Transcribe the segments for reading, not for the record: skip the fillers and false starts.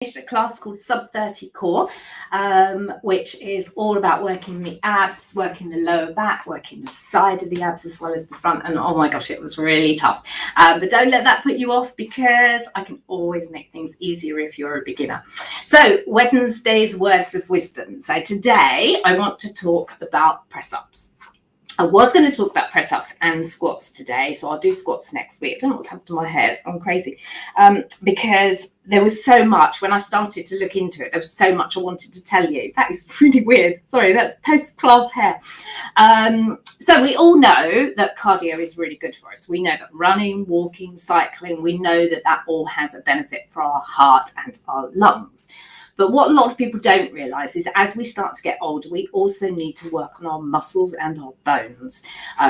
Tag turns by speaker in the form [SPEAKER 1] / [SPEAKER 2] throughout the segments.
[SPEAKER 1] A class called 𝗪𝗘𝗗𝗡𝗦𝗗𝗦, which is all about working the abs, working the lower back, working the side of the abs as well as the front. And oh my gosh, it was really tough. But don't let that put you off, because I can always make things easier if you're a beginner. So Wednesday's words of wisdom. So today I want to talk about press-ups. I was going to talk about press-ups and squats today, so I'll do squats next week. I don't know what's happened to my hair, it's gone crazy. Because there was so much, when I started to look into it, there was so much I wanted to tell you. That is really weird. Sorry, that's post-class hair. So we all know that cardio is really good for us. We know that running, walking, cycling, we know that that all has a benefit for our heart and our lungs. But what a lot of people don't realise is as we start to get older, we also need to work on our muscles and our bones.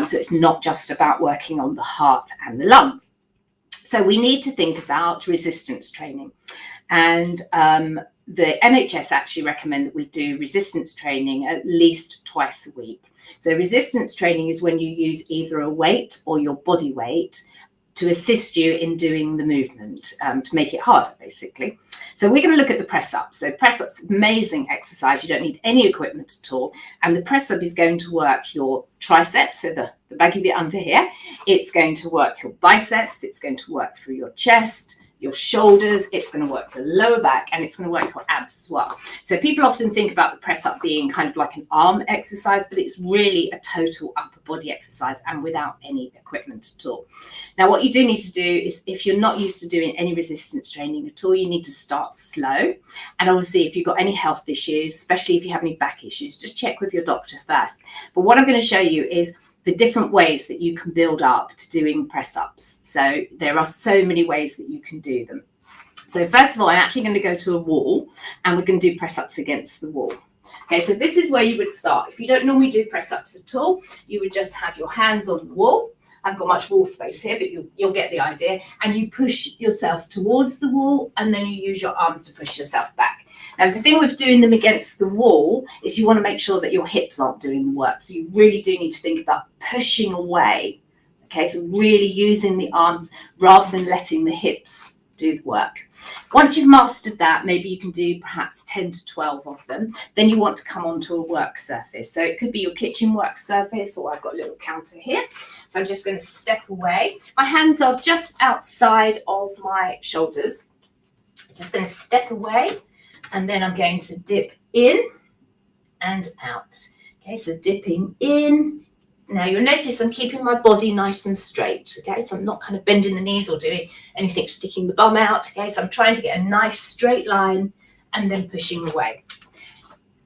[SPEAKER 1] So it's not just about working on the heart and the lungs. So we need to think about resistance training. And the NHS actually recommend that we do resistance training at least twice a week. So resistance training is when you use either a weight or your body weight to assist you in doing the movement, to make it harder, basically. So we're going to look at the press-up. So press-up's amazing exercise. You don't need any equipment at all. And the press-up is going to work your triceps, so the baggy bit under here. It's going to work your biceps. It's going to work through your chest, your shoulders. It's going to work your lower back, and it's going to work your abs as well. So people often think about the press-up being kind of like an arm exercise, but it's really a total upper body exercise and without any equipment at all. Now, what you do need to do is, if you're not used to doing any resistance training at all, you need to start slow. And obviously, if you've got any health issues, especially if you have any back issues, just check with your doctor first. But what I'm going to show you is the different ways that you can build up to doing press-ups. So there are so many ways that you can do them. So first of all, I'm actually going to go to a wall, and we're going to do press-ups against the wall. Okay, so this is where you would start. If you don't normally do press-ups at all, you would just have your hands on the wall. I haven't got much wall space here, but you'll get the idea. And you push yourself towards the wall, and then you use your arms to push yourself back. Now, the thing with doing them against the wall is you want to make sure that your hips aren't doing the work. So you really do need to think about pushing away. Okay, so really using the arms rather than letting the hips do the work. Once you've mastered that, maybe you can do perhaps 10 to 12 of them. Then you want to come onto a work surface. So it could be your kitchen work surface, or I've got a little counter here. So I'm just going to step away. My hands are just outside of my shoulders. Just going to step away. And then I'm going to dip in and out. Okay, so dipping in. Now you'll notice I'm keeping my body nice and straight. Okay, so I'm not kind of bending the knees or doing anything, sticking the bum out. Okay, so I'm trying to get a nice straight line and then pushing away.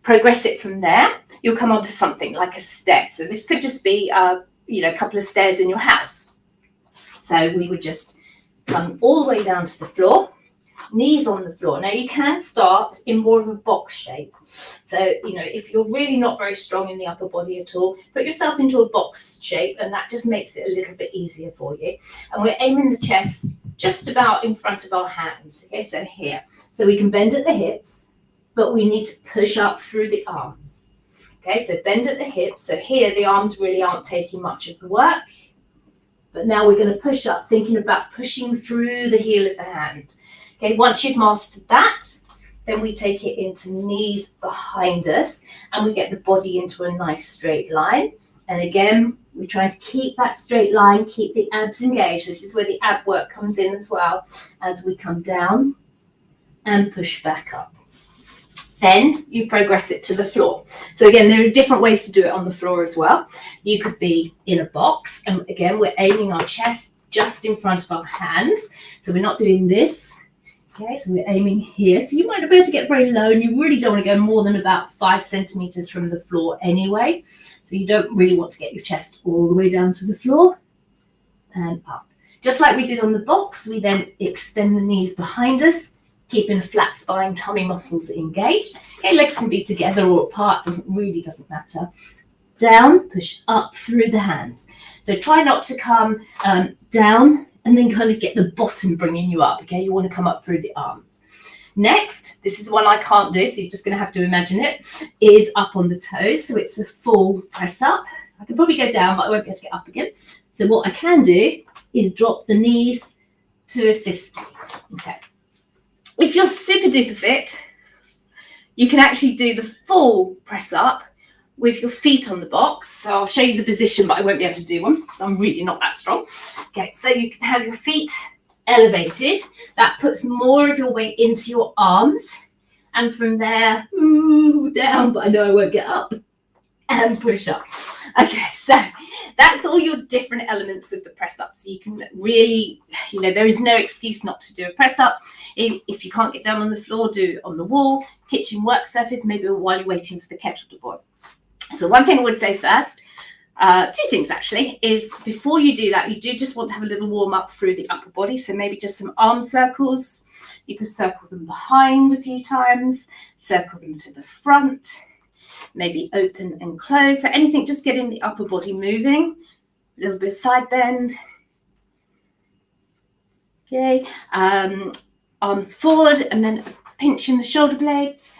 [SPEAKER 1] Progress it from there. You'll come onto something like a step. So this could just be, a couple of stairs in your house. So we would just come all the way down to the floor. Knees on the floor. Now you can start in more of a box shape. So, if you're really not very strong in the upper body at all, put yourself into a box shape, and that just makes it a little bit easier for you. And we're aiming the chest just about in front of our hands. Okay, so here. So we can bend at the hips, but we need to push up through the arms. Okay, so bend at the hips. So here the arms really aren't taking much of the work. But now we're going to push up, thinking about pushing through the heel of the hand. Okay, once you've mastered that, then we take it into knees behind us, and we get the body into a nice straight line. And again, we're trying to keep that straight line, keep the abs engaged. This is where the ab work comes in as well, as we come down and push back up. Then you progress it to the floor. So again, there are different ways to do it on the floor as well. You could be in a box, and again, we're aiming our chest just in front of our hands. So we're not doing this. Okay, so we're aiming here. So you might not be able to get very low, and you really don't want to go more than about 5 centimeters from the floor anyway. So you don't really want to get your chest all the way down to the floor and up. Just like we did on the box, we then extend the knees behind us, keeping a flat spine, tummy muscles engaged. Okay, legs can be together or apart, doesn't matter. Down, push up through the hands. So try not to come down and then kind of get the bottom bringing you up. Okay, you want to come up through the arms. Next, this is one I can't do, so you're just going to have to imagine it, is up on the toes. So it's a full press up. I could probably go down, but I won't be able to get up again. So what I can do is drop the knees to assist me. Okay. If you're super duper fit, you can actually do the full press up with your feet on the box. So I'll show you the position, but I won't be able to do one. I'm really not that strong. Okay, so you can have your feet elevated. That puts more of your weight into your arms. And from there, down, but I know I won't get up, and push up. Okay, so that's all your different elements of the press up. So you can really, there is no excuse not to do a press up. If you can't get down on the floor, do it on the wall, kitchen work surface, maybe while you're waiting for the kettle to boil. So one thing I would say first, two things actually, is before you do that, you do just want to have a little warm up through the upper body. So maybe just some arm circles. You can circle them behind a few times, circle them to the front, maybe open and close. So anything, just getting the upper body moving. A little bit of side bend. Okay, arms forward and then pinch in the shoulder blades.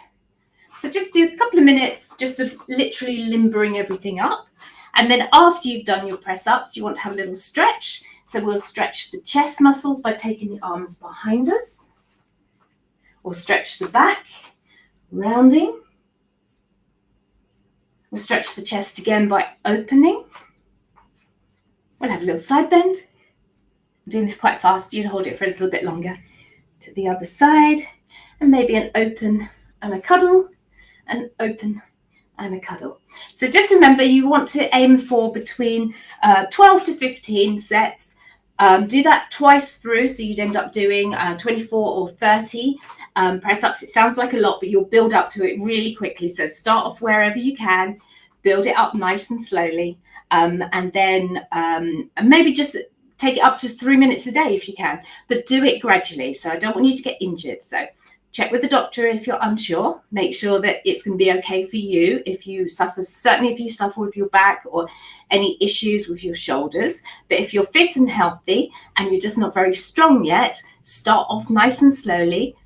[SPEAKER 1] So just do a couple of minutes just of literally limbering everything up. And then after you've done your press ups, you want to have a little stretch. So we'll stretch the chest muscles by taking the arms behind us. Or stretch the back, rounding. We'll stretch the chest again by opening. We'll have a little side bend. I'm doing this quite fast. You'd hold it for a little bit longer. To the other side. And maybe an open and a cuddle. An open and a cuddle. So just remember, you want to aim for between 12 to 15 sets. Do that twice through, so you'd end up doing 24 or 30 press ups. It sounds like a lot, but you'll build up to it really quickly. So start off wherever you can, build it up nice and slowly, and then maybe just take it up to 3 minutes a day if you can, but do it gradually. So I don't want you to get injured. So check with the doctor if you're unsure. Make sure that it's going to be okay for you if you suffer, certainly if you suffer with your back or any issues with your shoulders. But if you're fit and healthy and you're just not very strong yet, start off nice and slowly.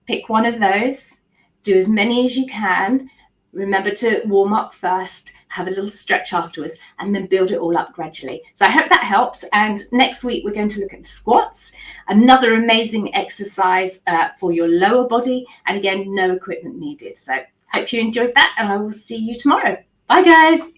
[SPEAKER 1] Pick one of those. Do as many as you can. Remember to warm up first, have a little stretch afterwards, and then build it all up gradually. So I hope that helps. And next week, we're going to look at the squats, another amazing exercise for your lower body. And again, no equipment needed. So hope you enjoyed that, and I will see you tomorrow. Bye, guys.